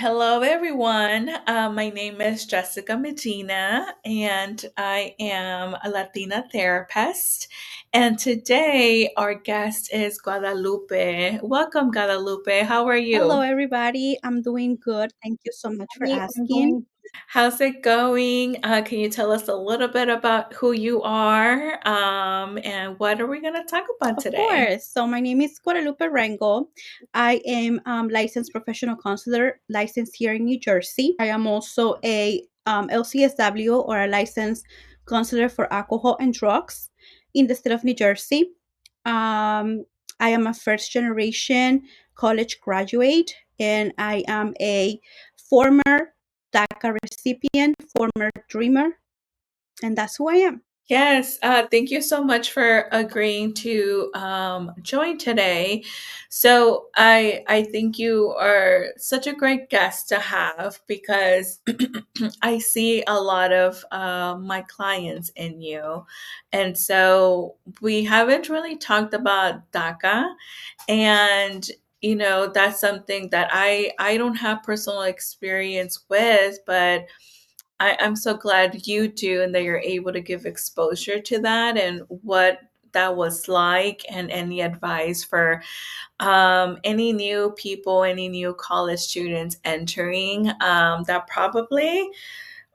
Hello, everyone. My name is Jessica Medina, and I am a Latina therapist. And today, our guest is Guadalupe. Welcome, Guadalupe. How are Hello, you? everybody. I'm doing good. Thank you so much for asking. How's it going? Can you tell us a little bit about who you are and what are we going to talk about Of today? course. So, my name is Guadalupe Rango. I am licensed professional counselor, licensed here in New Jersey. I am also a LCSW or a licensed counselor for alcohol and drugs in the state of New Jersey. Um, I am a first generation college graduate, and I am a former DACA recipient, former dreamer, and that's who I am. Yes, thank you so much for agreeing to join today. So I think you are such a great guest to have because I see a lot of my clients in you, and so we haven't really talked about DACA, and that's something that I don't have personal experience with, but I'm so glad you do and that you're able to give exposure to that and what that was like and any advice for any new people, any new college students entering that probably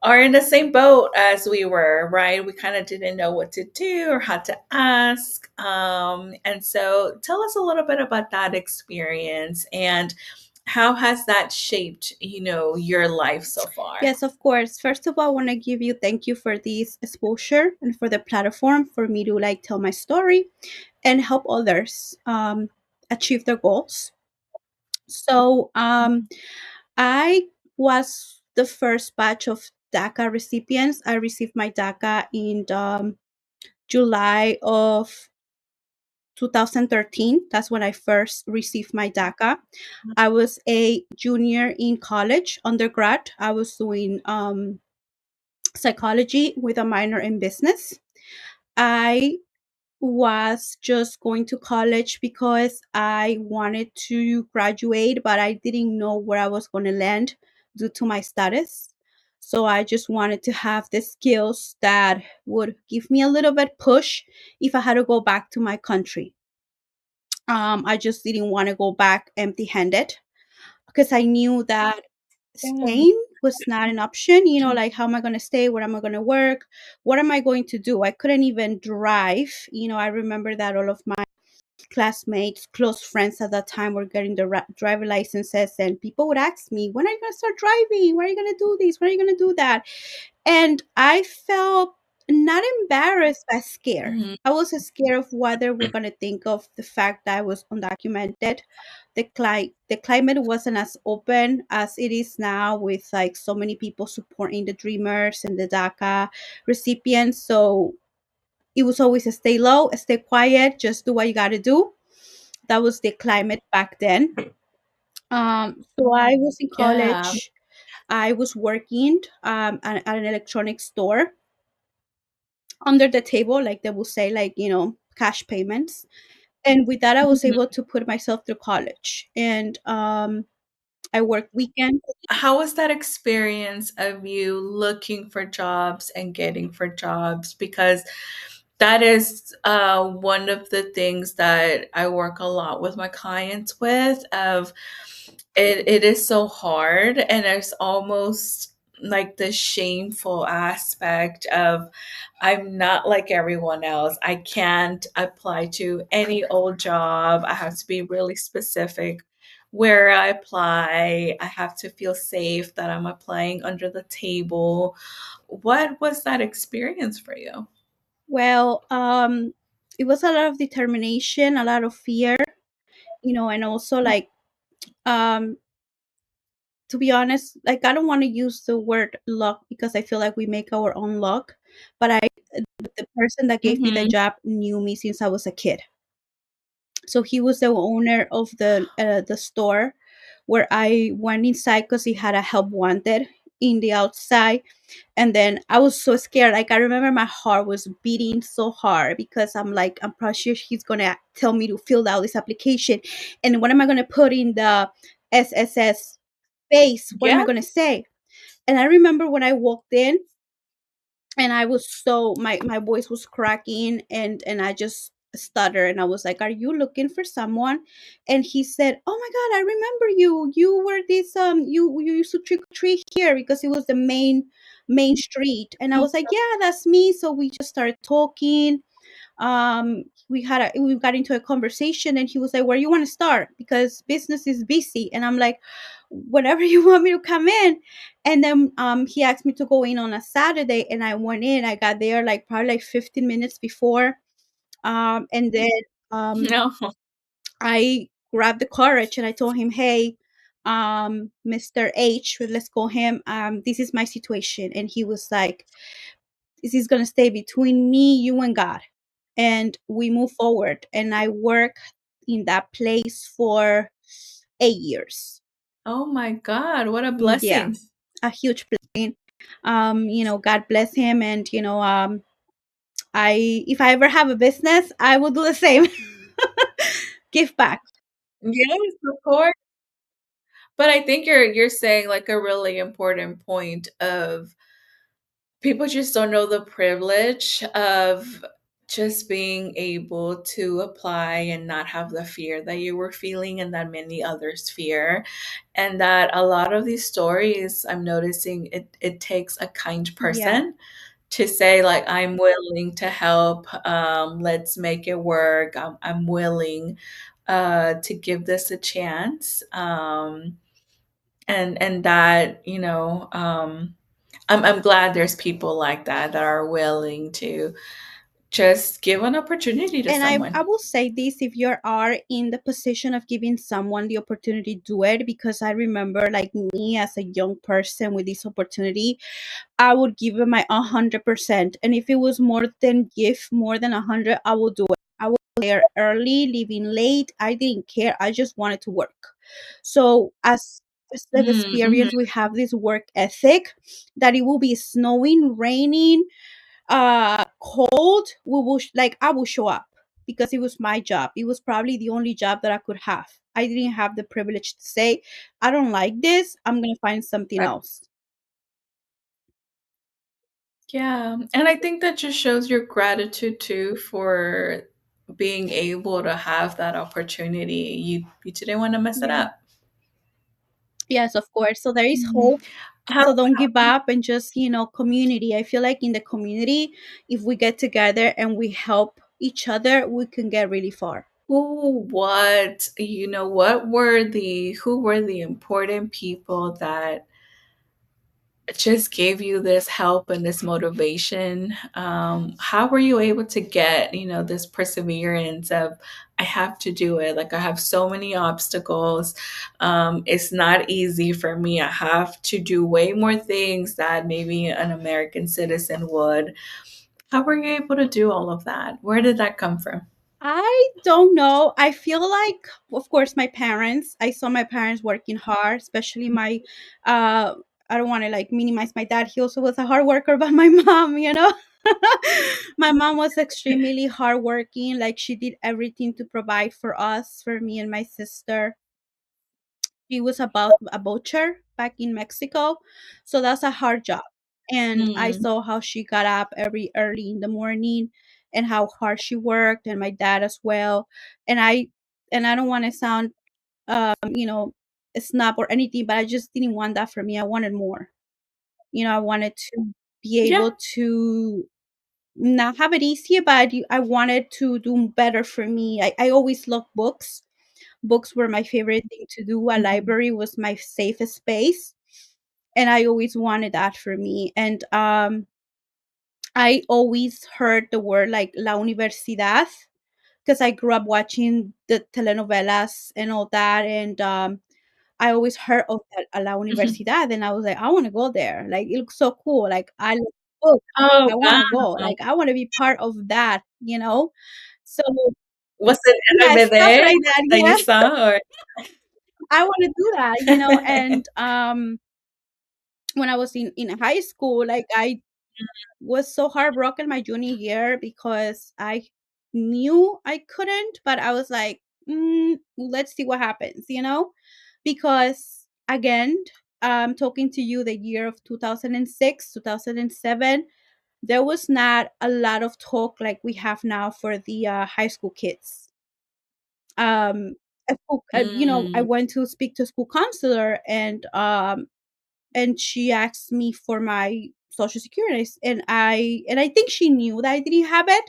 are in the same boat as we were, right? We kind of didn't know what to do or how to ask. And so tell us a little bit about that experience and how has that shaped, your life so far? Yes, of course. First of all, I want to give you thank you for this exposure and for the platform for me to like tell my story and help others achieve their goals. So, I was the first batch of DACA recipients. I received my DACA in July of 2013. That's when I first received my DACA. I was a junior in college, undergrad. I was doing psychology with a minor in business. I was just going to college because I wanted to graduate, but I didn't know where I was going to land due to my status. So I just wanted to have the skills that would give me a little bit push if I had to go back to my country. I just didn't want to go back empty-handed because I knew that Yeah. staying was not an option. Like how am I going to stay? Where am I going to work? What am I going to do? I couldn't even drive. I remember that all of my classmates, close friends at that time were getting the driver licenses, and people would ask me, "When are you going to start driving? When are you going to do this? When are you going to do that?" And I felt not embarrassed, but scared. Mhm. I was scared of what they were going to think of the fact that I was undocumented. The climate wasn't as open as it is now, with like so many people supporting the dreamers and the DACA recipients. So it was always a stay low, stay quiet, just do what you got to do. That was the climate back then. So I was in Yeah. college. I was working at an electronics store under the table, like they will say, like, cash payments. And with that, I was Mhm. able to put myself through college. And I worked weekends. How was that experience of you looking for jobs and getting for jobs? Because that is one of the things that I work a lot with my clients with. Of it is so hard, and there's almost like the shameful aspect of I'm not like everyone else. I can't apply to any old job. I have to be really specific where I apply. I have to feel safe that I'm applying under the table. What was that experience for you? Well, it was a lot of determination, a lot of fear, and also like, um, to be honest, like I don't want to use the word luck because I feel like we make our own luck. But the person that gave me the Mhm. job knew me since I was a kid. So he was the owner of the store where I went inside because he had a help wanted in the outside. And then I was so scared. Like I remember my heart was beating so hard because I'm like, I'm probably sure he's gonna tell me to fill out this application. And what am I gonna put in the SSS? face. What am Yeah. I going to say? And I remember when I walked in, and I was so my voice was cracking, and I just stuttered, and I was like, "Are you looking for someone?" And he said, "Oh my god, I remember you. You were this you used to trick or treat here because it was the main street." And I was like, "Yeah, that's me." So we just started talking. We got into a conversation, and he was like, "Where you want to start? Because business is busy." And I'm like, "Whenever you want me to come in." And then he asked me to go in on a Saturday, and I went in. I got there like probably like 15 minutes before. And then um No. I grabbed the courage, and I told him, "Hey, Mr. H, let's call him, this is my situation." And he was like, "This is gonna stay between me, you, and God." And we move forward. And I work in that place for 8 years. Oh my God, what a Yeah, blessing. a huge blessing. God bless him. And I if I ever have a business, I will do the same. Give back. Yes, of course. But I think you're saying like a really important point of people just don't know the privilege of just being able to apply and not have the fear that you were feeling and that many others fear. And that a lot of these stories, I'm noticing it takes a kind Yeah. person to say like, I'm willing to help, let's make it work. I'm willing to give this a chance. And that, I'm glad there's people like that that are willing to just give an opportunity to And I someone. will say this: if you are in the position of giving someone the opportunity, do it. Because I remember, like me as a young person with this opportunity, I would give it my 100%. And if it was more than 100, I will do it. I was there early, leaving late. I didn't care. I just wanted to work. So as the Mm, mhm. experience, we have this work ethic that it will be snowing, raining, cold. I will show up because it was my job. It was probably the only job that I could have. I didn't have the privilege to say, "I don't like this. I'm gonna find something Right. else." Yeah, and I think that just shows your gratitude too for being able to have that opportunity. You didn't want to mess it Yeah. up. Yes, of course. So there is Mhm. hope. How So don't give up, and just, community. I feel like in the community, if we get together and we help each other, we can get really far. who were the important people that just gave you this help and this motivation? How were you able to get, this perseverance of, I have to do it? Like, I have so many obstacles. It's not easy for me. I have to do way more things that maybe an American citizen would. How were you able to do all of that? Where did that come from? I don't know. I feel like, of course, my parents. I saw my parents working hard, especially my. Uh, I don't want to like minimize my dad. He also was a hard worker, but my mom, my mom was extremely hardworking. Like she did everything to provide for us, for me and my sister. She was about a butcher back in Mexico, so that's a hard job. And I Mm, saw how she got up every early in the morning, and how hard she worked, and my dad as well. And I don't want to sound a snob or anything, but I just didn't want that for me. I wanted more. I wanted to be yeah. able to not have it easier, but I wanted to do better for me. I always loved books. Books were my favorite thing to do. A Mhm. library was my safest space, and I always wanted that for me. And I always heard the word like la universidad, because I grew up watching the telenovelas and all that. And I always heard of that, a la Mhm. universidad, and I was like, I want to go there. Like it looks so cool. Like I love books. Oh, I want to go. wow. Like I want to be part of that. So Was it yeah, stuff RBD like that. that you Yes, saw, or I want to do that. And when I was in high school, like I was so heartbroken my junior year because I knew I couldn't, but I was like, let's see what happens, because again, talking to you the year of 2006, 2007, there was not a lot of talk like we have now for the high school kids. I Mm. went to speak to a school counselor, and she asked me for my social security, and I think she knew that I didn't have it.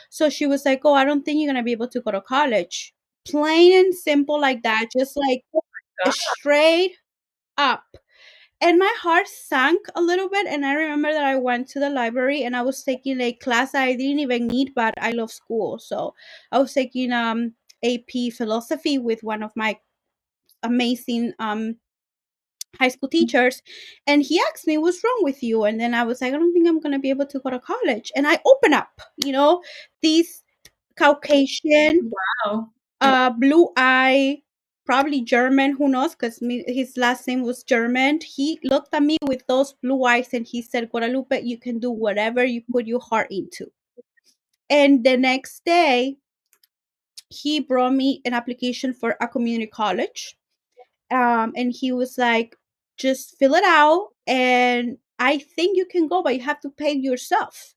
So she was like, "Oh, I don't think you're gonna be able to go to college." Plain and simple like that, just like straight up. And my heart sank a little bit, and I remember that I went to the library and I was taking a class that I didn't even need, but I love school. So I was taking AP philosophy with one of my amazing high school teachers, and he asked me, "What's wrong with you?" And then I was like, "I don't think I'm going to be able to go to college." And I open up, these Caucasian, Wow. blue eye, probably German, who knows, because his last name was German. He looked at me with those blue eyes and he said, "Guadalupe, you can do whatever you put your heart into." And the next day, he brought me an application for a community college. And he was like, "Just fill it out, and I think you can go, but you have to pay yourself."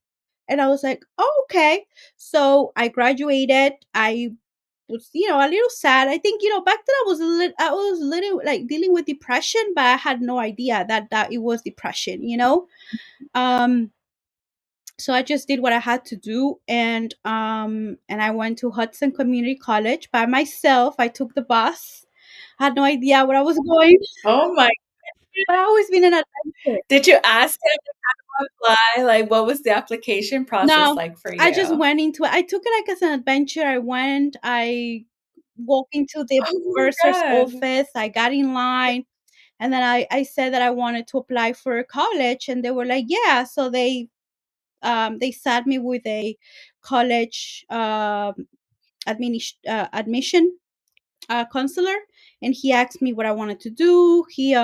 And I was like, "Oh, okay." So I graduated. I was, a little sad. I think, back then I was little like dealing with depression, but I had no idea that it was depression. Um, so I just did what I had to do, and I went to Hudson Community College by myself. I took the bus. I had no idea where I was going, Oh my. but I always been an adventure. Did you ask him to apply? Like, what was the application process No, like for I just you? went into it. I took it like as an adventure. I walked into the Oh my bursar's god. office. I got in line, and then I said that I wanted to apply for college, and they were like, "Yeah." So they sat me with a college admission counselor, and he asked me what I wanted to do. He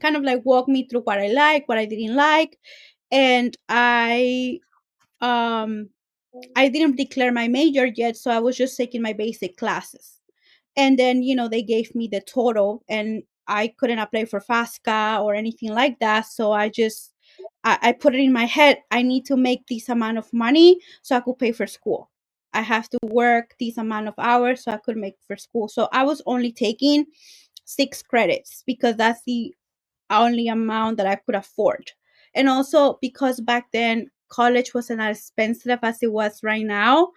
kind of like walked me through what I like, what I didn't like, and um I didn't declare my major yet, so I was just taking my basic classes. And then, they gave me the total, and I couldn't apply for FASCA or anything like that. So I put it in my head, I need to make this amount of money so I could pay for school. I have to work this amount of hours so I could make for school. So I was only taking 6 credits because that's the only amount that I could afford. And also because back then college wasn't as expensive as it was right now.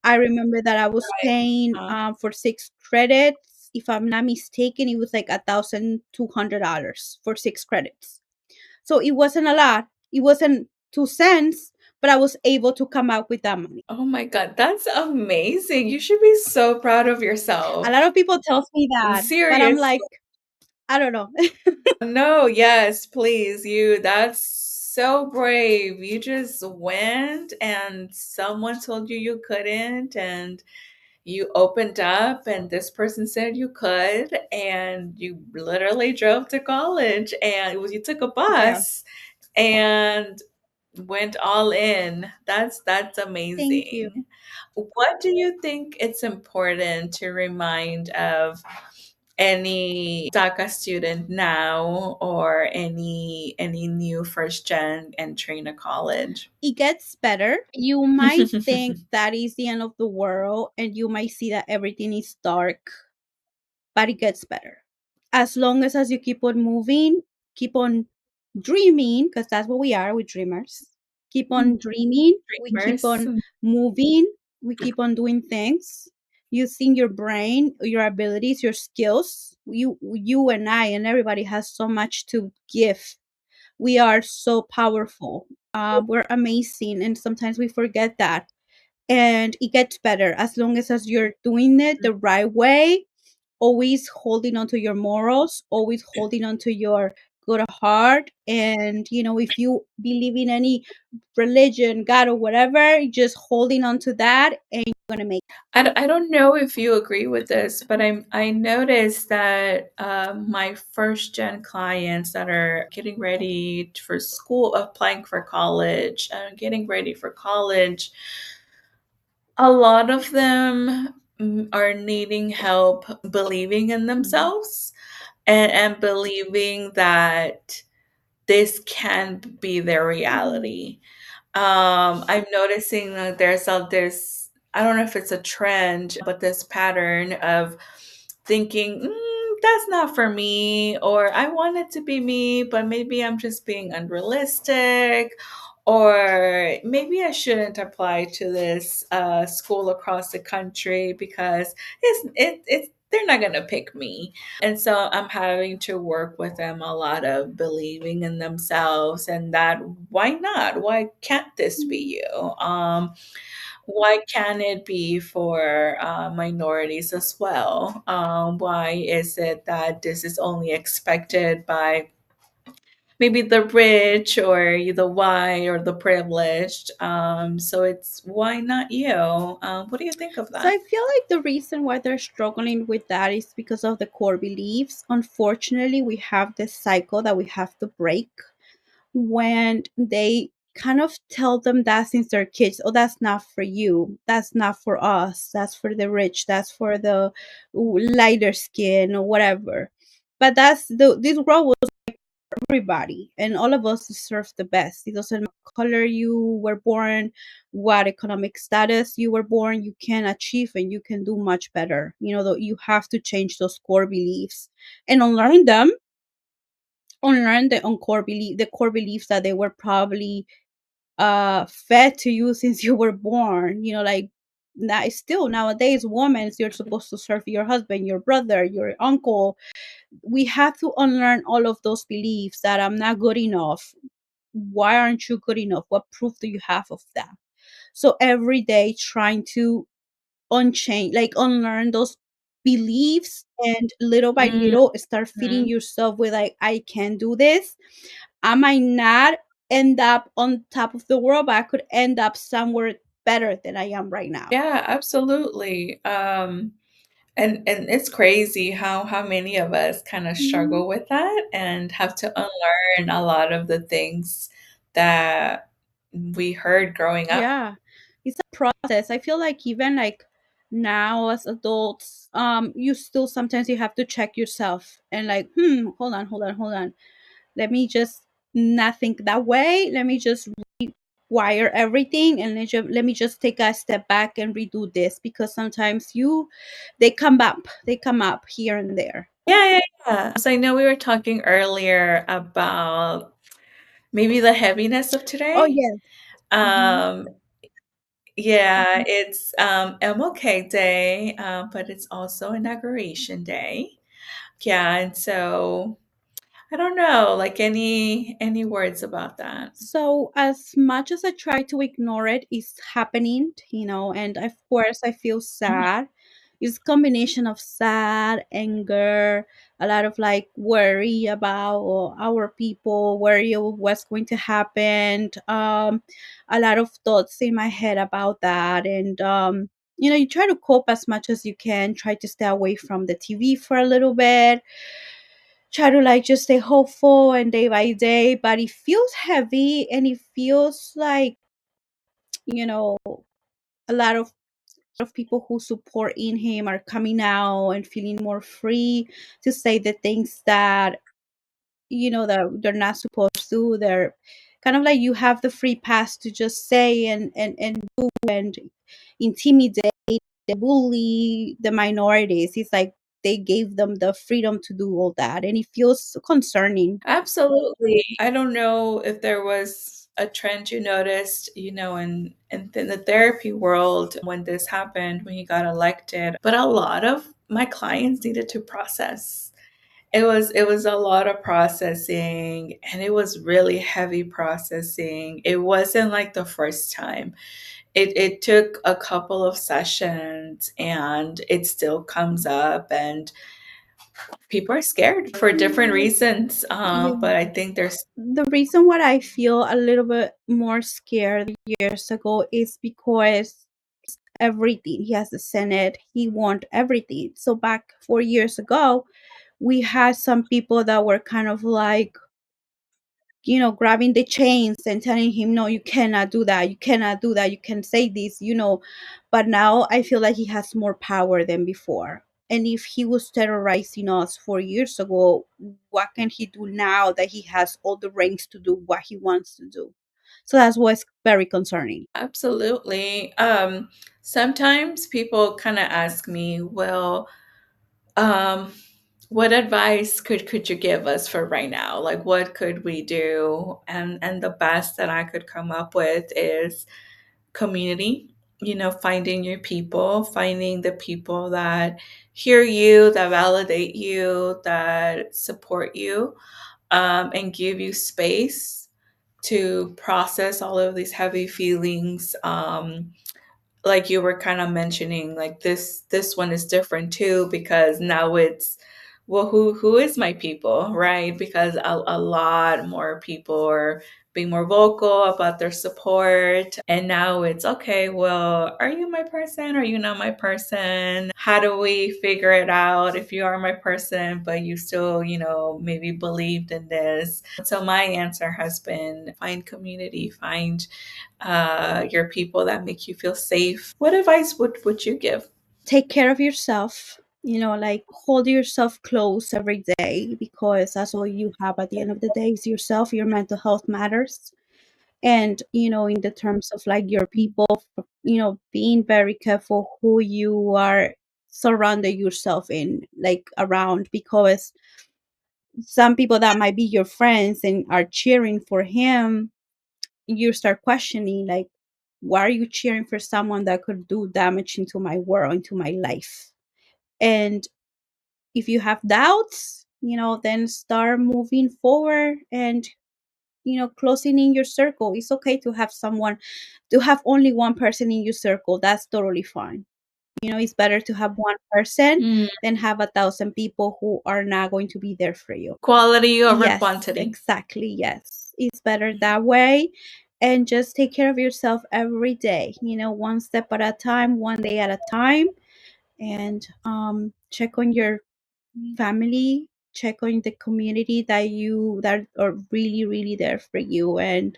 I remember that I was paying Uh, for 6 credits. If I'm not mistaken, it was like $1,200 for 6 credits. So it wasn't a lot. It wasn't 2 cents, but I was able to come out with that money. oh my god, that's amazing. You should be so proud of A yourself. lot of people tells me that, but I'm Serious. like, I don't know. No, yes, please. That's so brave. You just went and someone told you you couldn't, and you opened up, and this person said you could, and you literally drove to college, and you took a Yeah. bus and went all in. That's Thank you. amazing. What do you think it's important to remind of any DACA student now, or any new first gen entering a college? It gets better. You might think that is the end of the world, and you might see that everything is dark, but it gets better. As long as you keep on moving, keep on dreaming, because that's what we are, we dreamers. Keep on dreaming, we keep Dreamers. on moving, we keep on doing things, using your brain, your abilities, your skills. You and I and everybody has so much to give. We are so powerful. We're amazing, and sometimes we forget that. And it gets better as long as you're doing it the right way, always holding on to your morals, always holding on to your good heart. And if you believe in any religion, God, or whatever, just holding on to that, and you're gonna make I don't know if you agree with this, but I noticed that my first gen clients that are getting ready for school, applying for college, getting ready for college, a lot of them are needing help believing in it. Mhm. themselves. and believing that this can be their Mhm. reality. I'm noticing that there's I don't know if it's a trend, but this pattern of thinking, that's not for me, or I want it to be me, but maybe I'm just being unrealistic, or maybe I shouldn't apply to this school across the country because it's they're not gonna pick me. And so I'm having to work with them a lot of believing in themselves and that why not? Why can't this Mhm. be you? Why can it be for minorities as well? Why is it that this is only expected by maybe the rich or the white or the privileged? So it's why not you? What do you think of So that? I feel like the reason why they're struggling with that is because of the core beliefs. Unfortunately, we have this cycle that we have to break when they kind of tell them that since they're kids, oh, that's not for you, that's not for us, that's for the rich, that's for the lighter skin or whatever. But this world was everybody, and all of us deserve the best. It doesn't matter what color you were born, what economic status you were born, you can achieve and you can do much better. Though you have to change those core beliefs and unlearn the core beliefs that they were probably fed to you since you were born. Like now, still nowadays, women, you're supposed to serve your husband, your brother, your uncle. We have to unlearn all of those beliefs that I'm not good enough. Why aren't you good enough? What proof do you have of that? So every day trying to unchain, like unlearn those beliefs, and little by little start feeding Mhm. yourself with, like, I can do this. I might not end up on top of the world, but I could end up somewhere better than I am right now. Yeah, absolutely. And it's crazy how many of us kind of Mhm. struggle with that and have to unlearn a lot of the things that we heard growing up. Yeah, it's a process. I feel like even like now as adults, you still sometimes you have to check yourself and, like, hold on, hold on, hold on. Let me just not think that way. Let me just wire everything, and let me just take a step back and redo this, because sometimes they come up here and there. Yeah, yeah, yeah. So I know we were talking earlier about maybe the heaviness of Oh today. yes. Hmm. Um, yeah, it's MLK Day, but it's also Inauguration Day. Yeah, and so I don't know, like any words about that? So as much as I try to ignore it, it's happening, and of course I feel Mhm. sad. It's a combination of sad, anger, a lot of like worry about our people, worry of what's going to happen, a lot of thoughts in my head about that, and you try to cope as much as you can, try to stay away from the TV for a little bit, try to like just stay hopeful and day by day, but it feels heavy, and it feels like, you know a lot of people who support in him are coming out and feeling more free to say the things that that they're not supposed to. They're kind of like, you have the free pass to just say and do and intimidate, bully the minorities. It's like they gave them the freedom to do all that, and it feels concerning. Absolutely. I don't know if there was a trend you noticed, in the therapy world when this happened, when he got elected, but a lot of my clients needed to process. It was a lot of processing and it was really heavy processing. It wasn't like the first time. It took a couple of sessions and it still comes up and people are scared for different reasons. Yeah. But I think there's The reason why I feel a little bit more scared years ago is because everything. He has the Senate, he won everything. So back 4 years ago, we had some people that were kind of like, grabbing the chains and telling him, no, you cannot do that, you cannot do that, you can say this. But now I feel like he has more power than before. And if he was terrorizing us 4 years ago, what can he do now that he has all the reins to do what he wants to do? So that's what's very concerning. Absolutely. Sometimes people kind of ask me, well, um, what advice could you give us for right now? Like, what could we do? And the best that I could come up with is community. You know, finding your people, finding the people that hear you, that validate you, that support you, and give you space to process all of these heavy feelings. Like you were kind of mentioning, like this one is different too, because now it's, well, who is my people, right? Because a lot more people are being more vocal about their support, and now it's okay, well, are you my person, are you not my person? How do we figure it out if you are my person but you still, maybe believed in this? So my answer has been find community, find your people that make you feel safe. What advice would you give? Take care of yourself, like hold yourself close every day, because that's all you have at the end of the day is yourself. Your mental health matters. And in the terms of like your people, being very careful who you are surrounding yourself in, like around, because some people that might be your friends and are cheering for him, you start questioning, like, why are you cheering for someone that could do damage into my world, into my life? And if you have doubts, then start moving forward and closing in your circle. It's okay to have someone, to have only one person in your circle. That's totally fine. It's better to have one person Mm, than have 1,000 people who are not going to be there for you. quality over Yes, quantity. exactly. Yes. It's better that way. And just take care of yourself every day, one step at a time, one day at a time. And check on your family, check on the community that are really, really there for you. And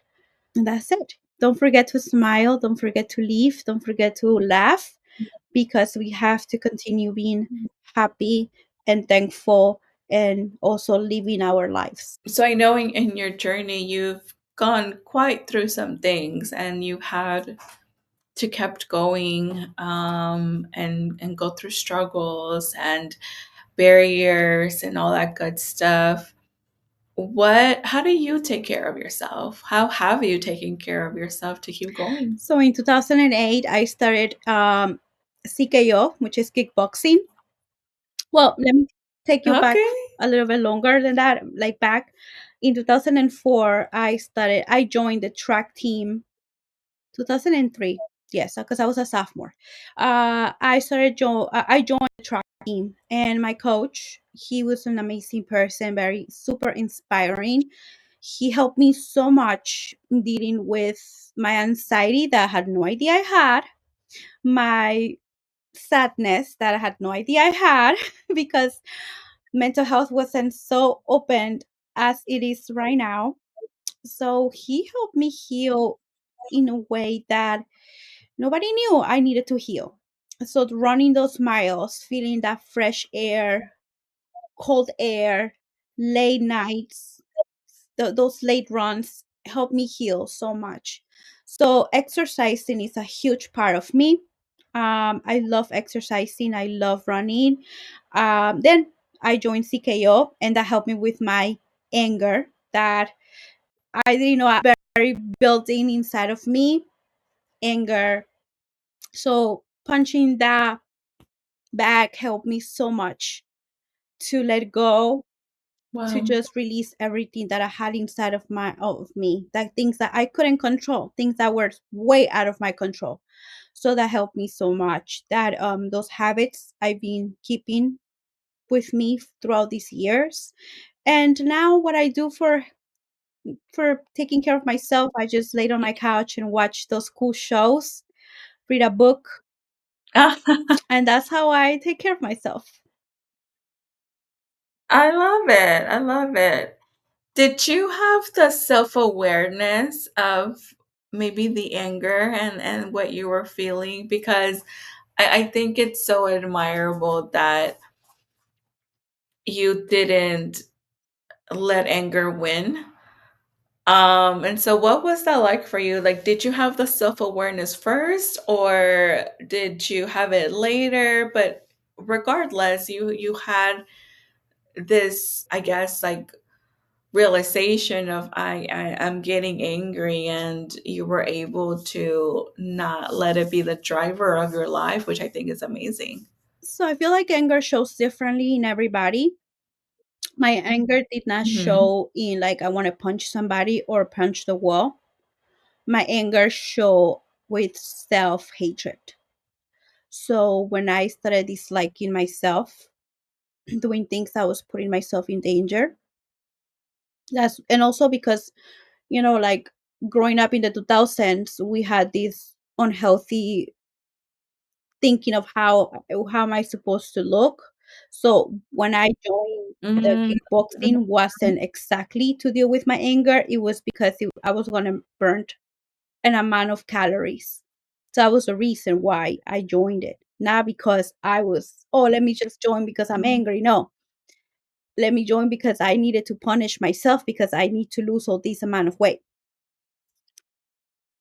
that's it. Don't forget to smile. Don't forget to leave. Don't forget to laugh, because we have to continue being happy and thankful and also living our lives. So I know in your journey you've gone quite through some things, and you had to kept going, and go through struggles and barriers and all that good stuff. How do you take care of yourself? How have you taken care of yourself to keep going? So in 2008, I started CKO, which is kickboxing. Well, let me take you back Okay. a little bit longer than that. Like back in 2004, I joined the track team. 2003, yes, because I was a sophomore. I joined the track team, and my coach, he was an amazing person, very super inspiring. He helped me so much in dealing with my anxiety that I had no idea I had, my sadness that I had no idea I had, because mental health wasn't so open as it is right now. So he helped me heal in a way that nobody knew I needed to heal. So running those miles, feeling that fresh air, cold air, late nights, those late runs helped me heal so much. So exercising is a huge part of me. I love exercising. I love running. Then I joined CKO, and that helped me with my anger that I didn't know I very built in inside of me. Anger. So punching that bag helped me so much to let go, to Wow. just release everything that I had inside of me, that things that I couldn't control, things that were way out of my control. So that helped me so much. That those habits I've been keeping with me throughout these years. And now what I do for taking care of myself, I just laid on my couch and watch those cool shows, read a book, and that's how I take care of myself. I love it. I love it. Did you have the self-awareness of maybe the anger and what you were feeling? Because I think it's so admirable that you didn't let anger win. And so what was that like for you? Like, did you have the self-awareness first or did you have it later? But regardless, you had this, I guess, like realization of I'm getting angry, and you were able to not let it be the driver of your life, which I think is amazing. So I feel like anger shows differently in everybody. My anger did not Mhm. show in like I want to punch somebody or punch the wall. My anger show with self-hatred. So when I started disliking myself, doing things that was putting myself in danger, that's and also because, like growing up in the 2000s, we had this unhealthy thinking of how am I supposed to look. So when I joined the Mm, kickboxing, wasn't exactly to deal with my anger. It was because I was gonna burn an amount of calories. So that was the reason why I joined it. Not because I was, oh, let me just join because I'm angry. No, let me join because I needed to punish myself because I need to lose all this amount of weight.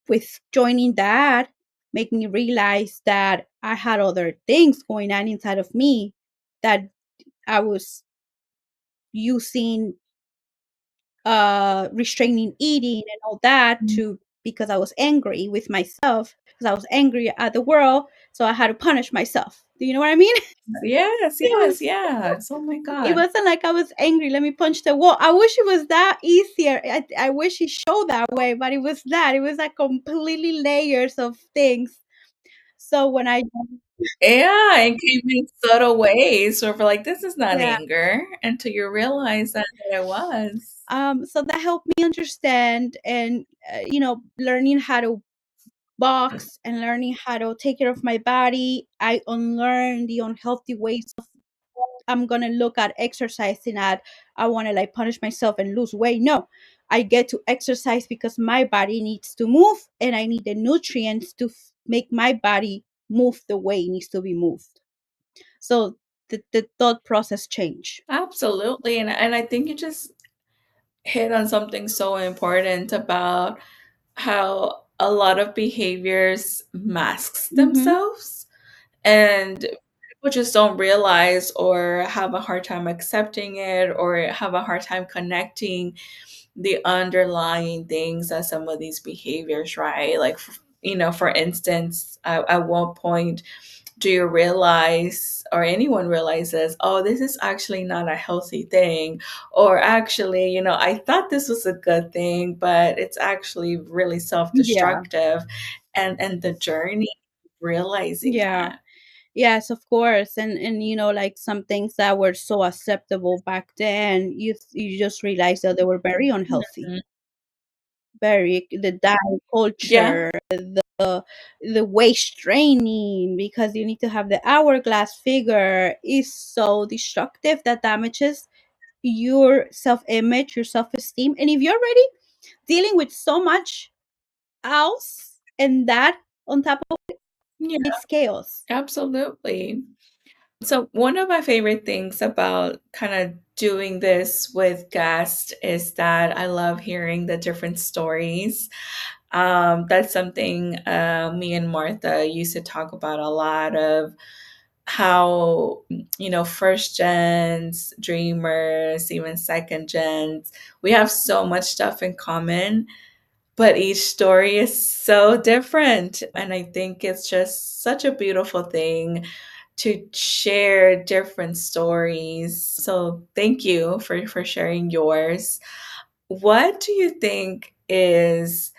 With joining that, make me realize that I had other things going on inside of me, that I was using restraining eating and all that to, because I was angry with myself, because I was angry at the world, so I had to punish myself. Do you know what I mean? yes, yes, yes. Oh my It God. wasn't like I was angry, let me punch the wall. I wish it was that easier. I wish it showed that way, but it was that. It was like completely layers of things. So when I Yeah, it came in subtle ways. So we're like, this is not yeah, anger until you realize that it was. so that helped me understand, and learning how to box and learning how to take care of my body. I unlearned the unhealthy ways of I'm gonna look at exercising at I wanna like punish myself and lose weight. No. I get to exercise because my body needs to move and I need the nutrients to make my body move the way it needs to be moved. So the thought process change. Absolutely. And I think you just hit on something so important about how a lot of behaviors masks Mm-hmm. themselves, and people just don't realize or have a hard time accepting it or have a hard time connecting the underlying things that some of these behaviors, right? Like, for instance, at one point, do you realize, or anyone realizes, oh, this is actually not a healthy thing, or actually, I thought this was a good thing, but it's actually really Yeah. self-destructive, and the journey realizing Yeah. that. Yes, of course. And like some things that were so acceptable back then, you just realize that they were very unhealthy. Mhm. Very the diet Yeah. culture, the waist training, because you need to have the hourglass figure, is so destructive that damages your self-image, your self-esteem. And if you're already dealing with so much else and that on top of Yeah, it's chaos. absolutely. So, one of my favorite things about kind of doing this with guests is that I love hearing the different stories. That's something me and Martha used to talk about a lot, of how, first gens, dreamers, even second gens, we have so much stuff in common, but each story is so different. And I think it's just such a beautiful thing to share different stories. So thank you for sharing yours. What do you think is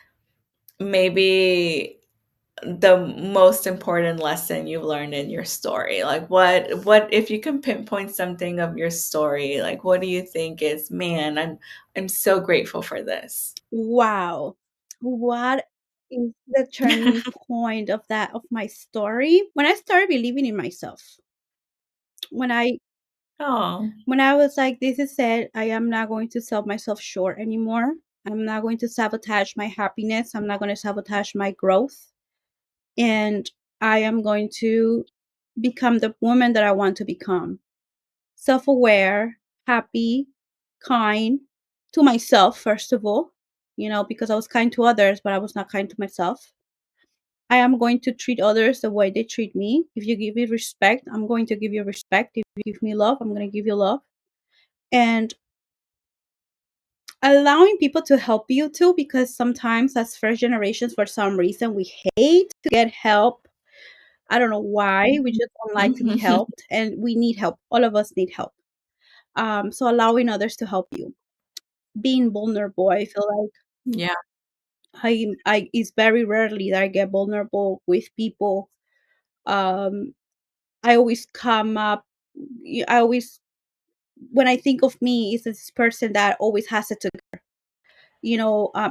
maybe the most important lesson you've learned in your story? Like, what if you can pinpoint something of your story, like what do you think is, man, I'm so grateful for this. Wow. What is the turning point of that of my story? When I started believing in myself. When I Oh, when I was like, this is it, I am not going to sell myself short anymore. I'm not going to sabotage my happiness. I'm not going to sabotage my growth. And I am going to become the woman that I want to become. Self aware, happy, kind to myself, first of all, because I was kind to others, but I was not kind to myself. I am going to treat others the way they treat me. If you give me respect, I'm going to give you respect. If you give me love, I'm going to give you love. And allowing people to help you too, because sometimes as first generations, for some reason, we hate to get help. I don't know why. We just don't like to be helped, and we need help. All of us need help. So allowing others to help you, being vulnerable. I feel like Yeah, it's very rarely that I get vulnerable with people. Um, I always come up. I always, when I think of me, is this person that always has it together.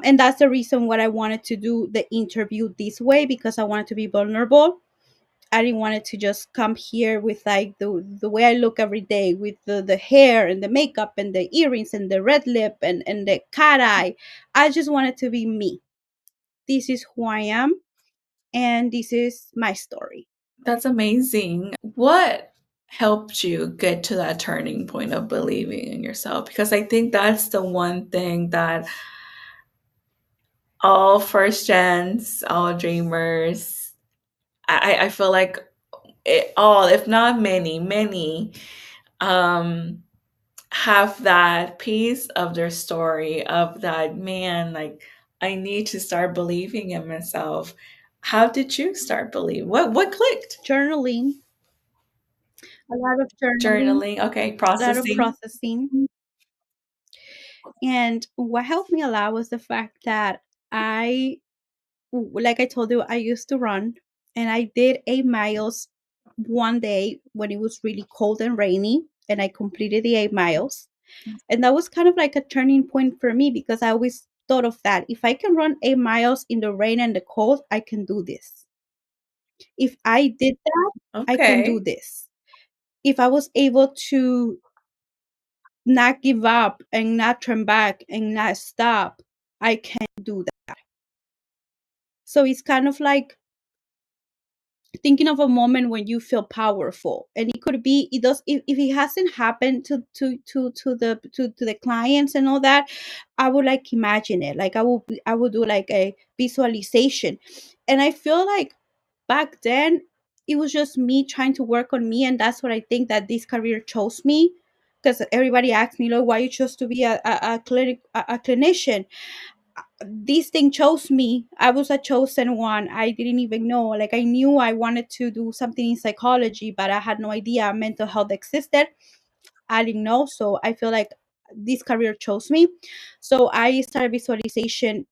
And that's the reason why I wanted to do the interview this way, because I wanted to be vulnerable. I didn't want it to just come here with like the way I look every day, with the hair and the makeup and the earrings and the red lip and the cat eye. I just wanted to be me. This is who I am, and this is my story. that's amazing. What helped you get to that turning point of believing in yourself? Because I think that's the one thing that all first gens, all dreamers, I feel like all, if not many, um, have that piece of their story of that man, like, I need to start believing in myself. How did you start believing? What clicked? Journaling, a lot of journaling, Journaling, okay, a lot of processing. processing. And what helped me a lot was the fact that like I told you, I used to run, and I did 8 miles one day when it was really cold and rainy, and I completed the 8 miles. And that was kind of like a turning point for me, because I always thought of that. If I can run 8 miles in the rain and the cold, I can do this. If I did that, I can do Okay. this. If I was able to not give up and not turn back and not stop, I can do that. So it's kind of like thinking of a moment when you feel powerful, and it could be, it does, if it hasn't happened to the clients and all that, I would like imagine it, like I would do like a visualization. And I feel like back then it was just me trying to work on me, and that's what I think that this career chose me. Because everybody asked me, like, why you chose to be a clinician. This thing chose me. I was a chosen one. I didn't even know. Like, I knew I wanted to do something in psychology, but I had no idea mental health existed. I didn't know. So I feel like this career chose me. So I started visualization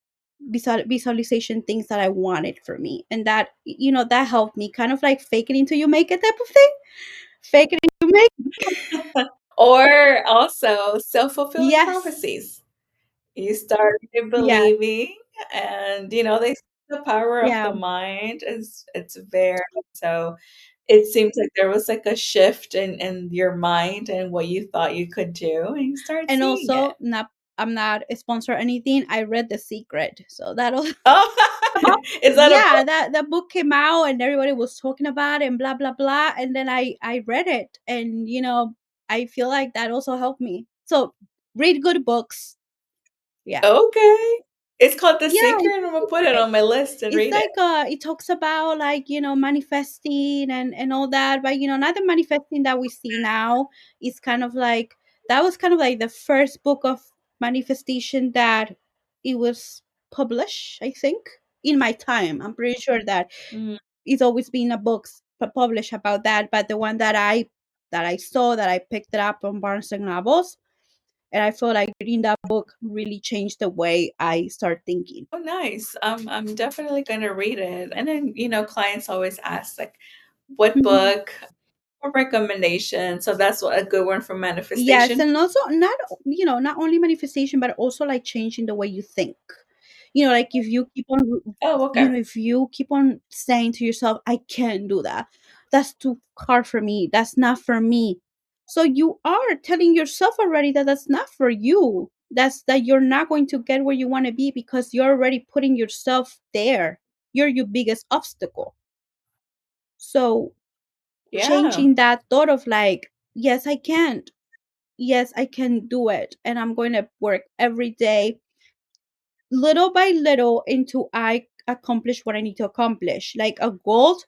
things that I wanted for me. And that, that helped me, kind of like fake it until you make it type of thing. Fake it until you make it. Or also self-fulfilling Yes. prophecies. You started Yeah. believing, and, they say the power of Yeah. the mind is, it's very, so it seems like there was, like, a shift in your mind and what you thought you could do, and you start And seeing it. also, not, I'm not a sponsor or anything. I read The Secret. So that'll Oh, is that a yeah, book? that book came out and everybody was talking about it and blah blah blah, and then I read it, and I feel like that also helped me. So read good books. Yeah. Okay. It's called The Yeah, Secret, it's I'm a gonna put it secret. on my list and It's read it. like it talks about, like, manifesting and all that, but not the manifesting that we see now. It's kind of like, that was kind of like the first book of manifestation that it was published, I think, in my time. I'm pretty sure that Mm. it's always been a books published about that, but the one that I saw, that I picked it up on Barnes and Nobles, and I feel like reading that book really changed the way I start thinking. Oh, nice. I'm definitely gonna read it. And then, clients always ask, like, what book or recommendation. So that's what a good one for Yes, manifestation. and also not only manifestation, but also like changing the way you think. Like if you keep on, Oh, okay. if you keep on saying to yourself, "I can't do that. That's too hard for me. That's not for me." So you are telling yourself already that that's not for you. That you're not going to get where you want to be, because you're already putting yourself there. You're your biggest obstacle. So Yeah. changing that thought of like, yes, I can. Yes, I can do it. And I'm going to work every day, little by little, until I accomplish what I need to accomplish. Like a goal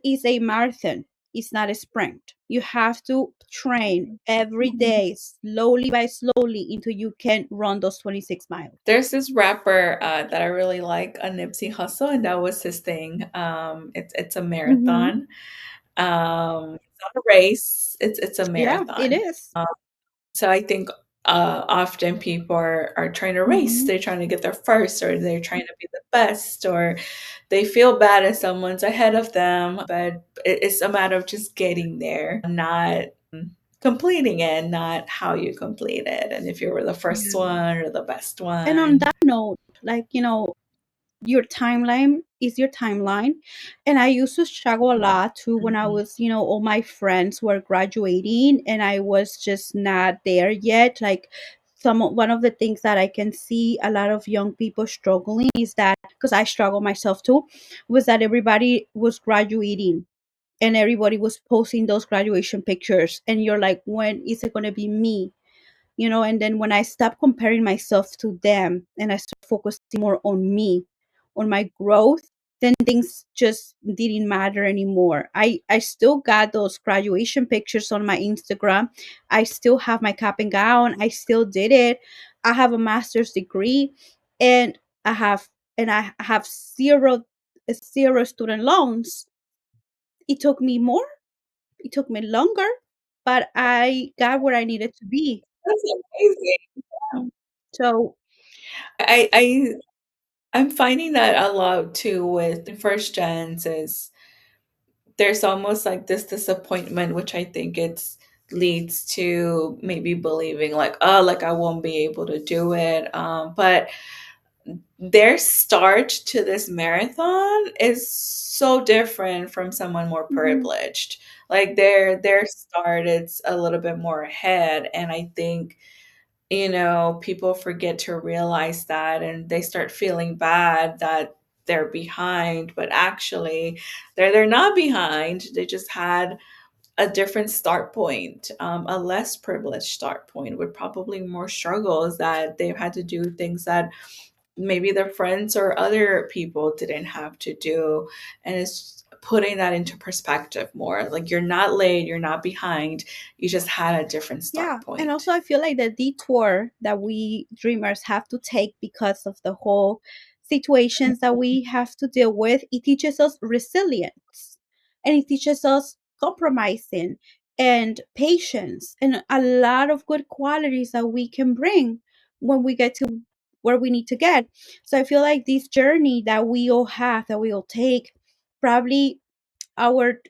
is a marathon. It's not a sprint. You have to train every Mhm. day, slowly by slowly, until you can run those 26 miles. There's this rapper that I really like, a Nipsey Hussle, and that was his thing. It's a Hmm. marathon. It's not a race. It's a Yeah, it marathon. is. So I think often people are trying to race. Hmm. They're trying to get there first, or they're trying to be the best, or they feel bad if someone's ahead of them. But it's a matter of just getting there, not completing it, not how you complete it, and if you were the first Yeah. one or the best And on one. that note, like, your timeline is your timeline. And I used to struggle a lot too when I Mhm. was, all my friends were graduating and I was just not there yet. Like, one of the things that I can see a lot of young people struggling is that, because I struggle myself too, was that everybody was graduating and everybody was posting those graduation pictures, and you're like, when is it going to be me? And then when I stopped comparing myself to them and I started focusing more on me, on my growth, then things just didn't matter anymore. I still got those graduation pictures on my Instagram. I still have my cap and gown. I still did it. I have a master's degree, and I have I have zero student loans. It took me more, it took me longer, but I got where I needed to be. That's amazing. So, I I'm finding that a lot too with first gens is there's almost like this disappointment, which I think it's leads to maybe believing like, oh, like I won't be able to do it. But their start to this marathon is so different from someone more mhm, privileged. Like their start is a little bit more ahead, and I think people forget to realize that, and they start feeling bad that they're behind, but actually they're not behind. They just had a different start point, a less privileged start point with probably more struggles that they've had to do things that maybe their friends or other people didn't have to do. And it's putting that into perspective more. Like you're not late, you're not behind, you just had a different yeah. start And point. also, I feel like the detour that we dreamers have to take because of the whole situations that we have to deal with, it teaches us resilience, and it teaches us compromising and patience and a lot of good qualities that we can bring when we get to where we need to get. So I feel like this journey that we all have, that we all take, probably our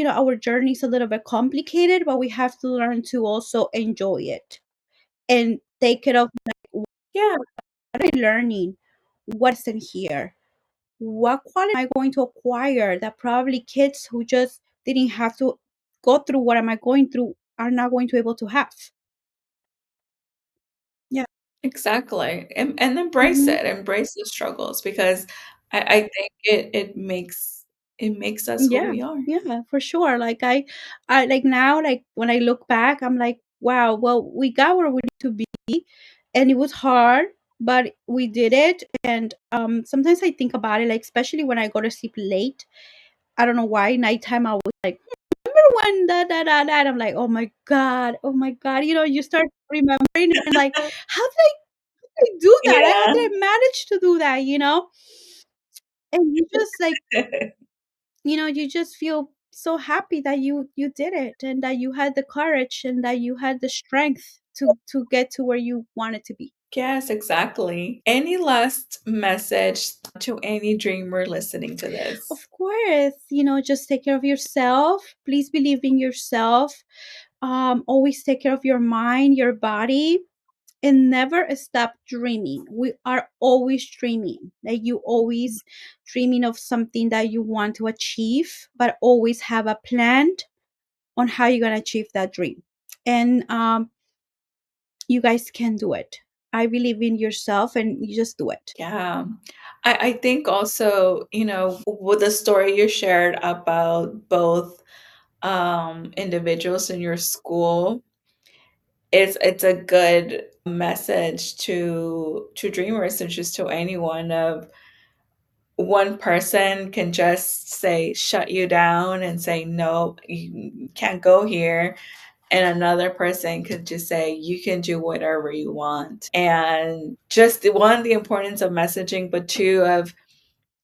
our journey is a little bit complicated, but we have to learn to also enjoy it and take it of Yeah, what I'm learning, what's in here, what quality am I going to acquire that probably kids who just didn't have to go through what am I going through are not going to able to have. Yeah. exactly. And embrace Hmm. it, embrace the struggles, because I think it makes us who Yeah, we are. yeah, for sure. Like I like now, like when I look back, I'm like, wow, well, we got where we need to be, and it was hard, but we did it. And sometimes I think about it, like especially when I go to sleep late. I don't know why. Nighttime, I was like, remember when that? I'm like, oh my god. You start remembering and like, how did I do that? How Yeah. did I manage to do that? And you just like you just feel so happy that you did it and that you had the courage and that you had the strength to get to where you wanted to be. Yes, exactly. Any last message to any dreamer listening to this? Of course, just take care of yourself. Please believe in yourself. Always take care of your mind, your body, and never stop dreaming. We are always dreaming. Like you always dreaming of something that you want to achieve, but always have a plan on how you're going to achieve that dream. And you guys can do it. I believe in yourself and you just do it. Yeah. I think also, with the story you shared about both individuals in your school, it's a good message to dreamers and just to anyone of one person can just say shut you down and say no, you can't go here, and another person could just say you can do whatever you want. And just one, the importance of messaging, but two, of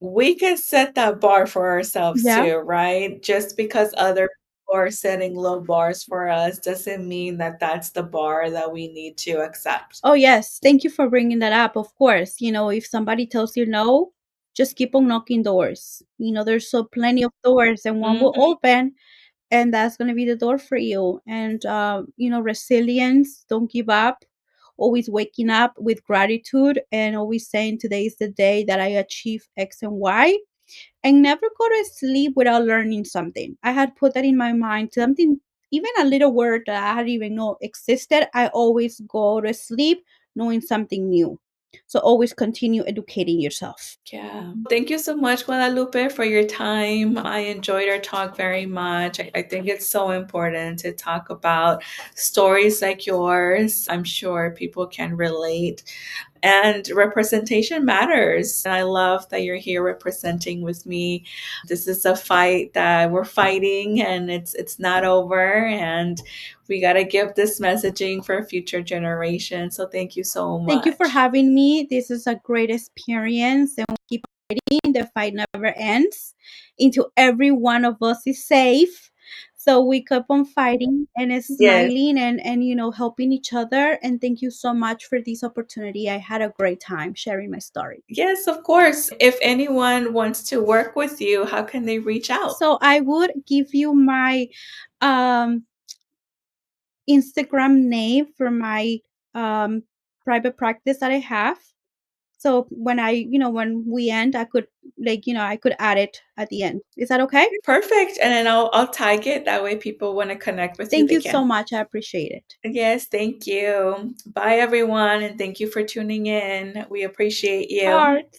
we can set that bar for ourselves Yeah. too, right? Just because other people are setting low bars for us doesn't mean that that's the bar that we need to accept. Oh, yes. Thank you for bringing that up. Of course, if somebody tells you no, just keep on knocking doors. There's so plenty of doors, and one will Mhm. open, and that's going to be the door for you. And, resilience, don't give up, always waking up with gratitude, and always saying today is the day that I achieve X and Y, and never go to sleep without learning something. I had put that in my mind, something, even a little word that I didn't even know existed. I always go to sleep knowing something new. So always continue educating yourself. Yeah. Thank you so much, Guadalupe, for your time. I enjoyed our talk very much. I think it's so important to talk about stories like yours. I'm sure people can relate. And representation matters. I love that you're here representing with me. This is a fight that we're fighting, and it's not over, and we got to give this messaging for future generations. So thank you so Thank you for much. having me. This is a great experience, and we keep fighting. The fight never ends. Into every one of us is safe. So we keep on fighting and Yes. smiling and helping each other. And thank you so much for this opportunity. I had a great time sharing my story. Yes, of course. If anyone wants to work with you, how can they reach out? So I would give you my um, Instagram name for my um, private practice that I have. So when we end, I could I could add it at the end. Is that okay? Perfect. And then I'll tag it. That way people want to connect with you, Thank they you so can. much. I appreciate it. Yes, thank you. Bye everyone, and thank you for tuning in. We appreciate you. Heart.